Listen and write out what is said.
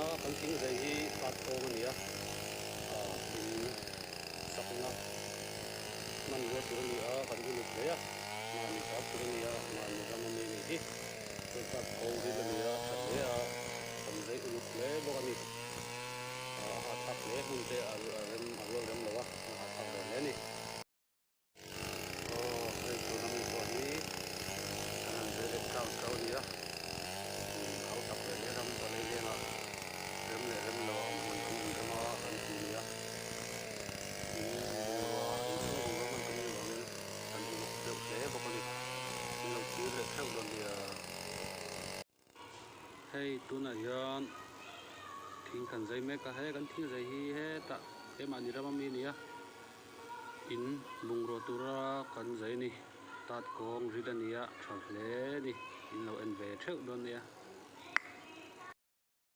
na kan thing zai hi pat ko mania in sakna man ro tur ni a kan gu le ya ma ni sa tur ni a ma ni ram me ni hi to pat ko ri le ni a sa le a kan zai u le bo kan ni a tak le hun te a rem a lo rem lo wa a tak le ni ai to na mi ko ni kan zai le kau ni a kau tak le ram ko le na rem le rem lo man kan rem a kan ni a hey tuna hian thing khan zai mek a he kan thing zai hi he ta he mani rama mi ni a in lungro tura kan zai ni tat kong ridania tha hle ni in lo en ve theu don ni a